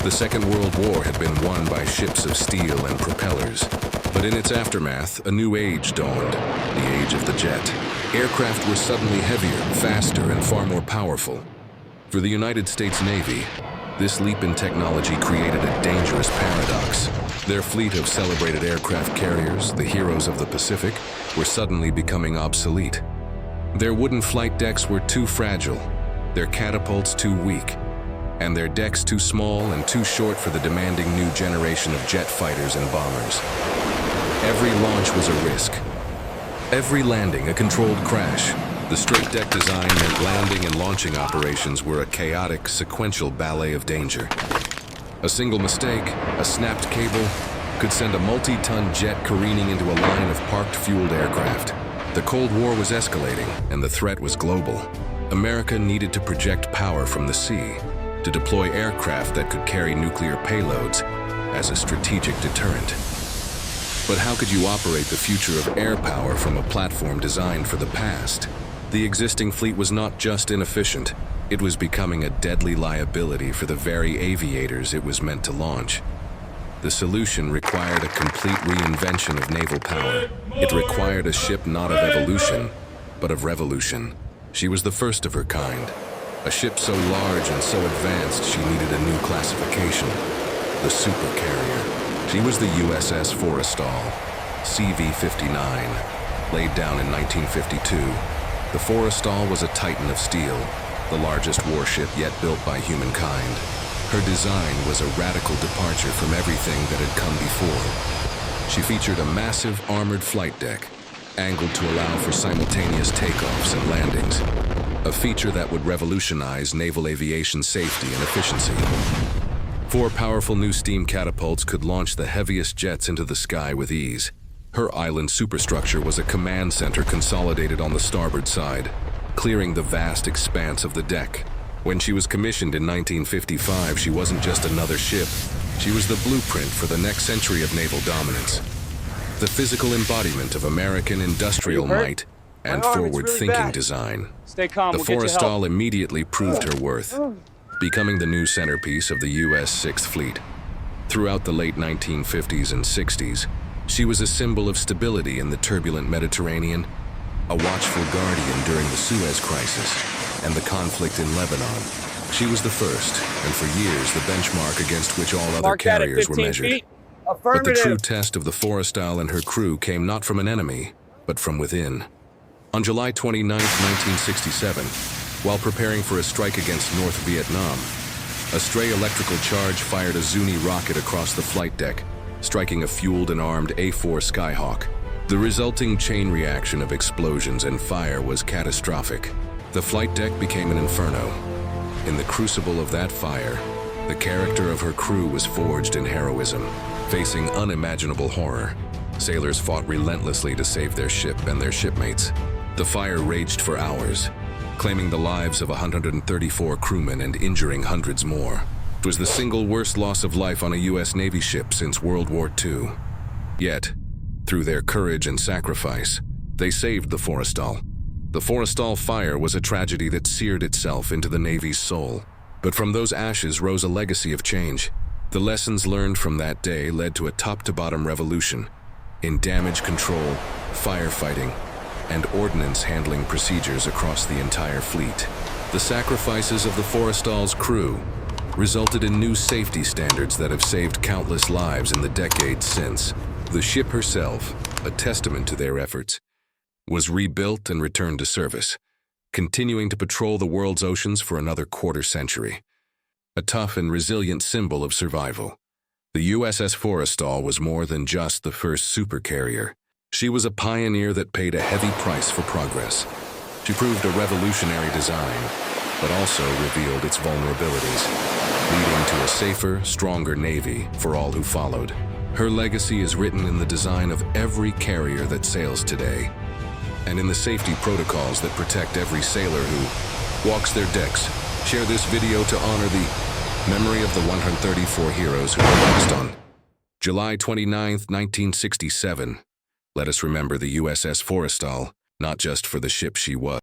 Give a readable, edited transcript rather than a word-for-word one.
The Second World War had been won by ships of steel and propellers, but in its aftermath, a new age dawned, the age of the jet. Aircraft were suddenly heavier, faster, and far more powerful. For the United States Navy, this leap in technology created a dangerous paradox. Their fleet of celebrated aircraft carriers, the heroes of the Pacific, were suddenly becoming obsolete. Their wooden flight decks were too fragile, their catapults too weak, and their decks too small and too short for the demanding new generation of jet fighters and bombers. Every launch was a risk. Every landing a controlled crash. The straight deck design meant landing and launching operations were a chaotic, sequential ballet of danger. A single mistake, a snapped cable, could send a multi-ton jet careening into a line of parked fueled aircraft. The Cold War was escalating, and the threat was global. America needed to project power from the sea, to deploy aircraft that could carry nuclear payloads as a strategic deterrent. But how could you operate the future of air power from a platform designed for the past? The existing fleet was not just inefficient, it was becoming a deadly liability for the very aviators it was meant to launch. The solution required a complete reinvention of naval power. It required a ship not of evolution, but of revolution. She was the first of her kind. A ship so large and so advanced she needed a new classification, the Supercarrier. She was the USS Forrestal, CV-59, laid down in 1952. The Forrestal was a titan of steel, the largest warship yet built by humankind. Her design was a radical departure from everything that had come before. She featured a massive armored flight deck, angled to allow for simultaneous takeoffs and landings, a feature that would revolutionize naval aviation safety and efficiency. 4 powerful new steam catapults could launch the heaviest jets into the sky with ease. Her island superstructure was a command center consolidated on the starboard side, clearing the vast expanse of the deck. When she was commissioned in 1955, she wasn't just another ship. She was the blueprint for the next century of naval dominance. The physical embodiment of American industrial might and forward-thinking design. Stay calm, The we'll get you help. Forrestal immediately proved her worth, becoming the new centerpiece of the U.S. Sixth Fleet. Throughout the late 1950s and 60s, she was a symbol of stability in the turbulent Mediterranean, a watchful guardian during the Suez Crisis and the conflict in Lebanon. She was the first, and for years the benchmark against which all other Mark that at carriers were 15 measured. feet. But the Affirmative. true test of the Forrestal and her crew came not from an enemy, but from within. On July 29, 1967, while preparing for a strike against North Vietnam, a stray electrical charge fired a Zuni rocket across the flight deck, striking a fueled and armed A-4 Skyhawk. The resulting chain reaction of explosions and fire was catastrophic. The flight deck became an inferno. In the crucible of that fire, the character of her crew was forged in heroism. Facing unimaginable horror, sailors fought relentlessly to save their ship and their shipmates. The fire raged for hours, claiming the lives of 134 crewmen and injuring hundreds more. It was the single worst loss of life on a U.S. Navy ship since World War II. Yet, through their courage and sacrifice, they saved the Forrestal. The Forrestal fire was a tragedy that seared itself into the Navy's soul. But from those ashes rose a legacy of change. The lessons learned from that day led to a top-to-bottom revolution in damage control, firefighting, and ordnance handling procedures across the entire fleet. The sacrifices of the Forrestal's crew resulted in new safety standards that have saved countless lives in the decades since. The ship herself, a testament to their efforts, was rebuilt and returned to service, continuing to patrol the world's oceans for another quarter century. A tough and resilient symbol of survival. The USS Forrestal was more than just the first supercarrier. She was a pioneer that paid a heavy price for progress. She proved a revolutionary design, but also revealed its vulnerabilities, leading to a safer, stronger Navy for all who followed. Her legacy is written in the design of every carrier that sails today, and in the safety protocols that protect every sailor who walks their decks. Share this video to honor the memory of the 134 heroes who were lost on July 29, 1967. Let us remember the USS Forrestal, not just for the ship she was.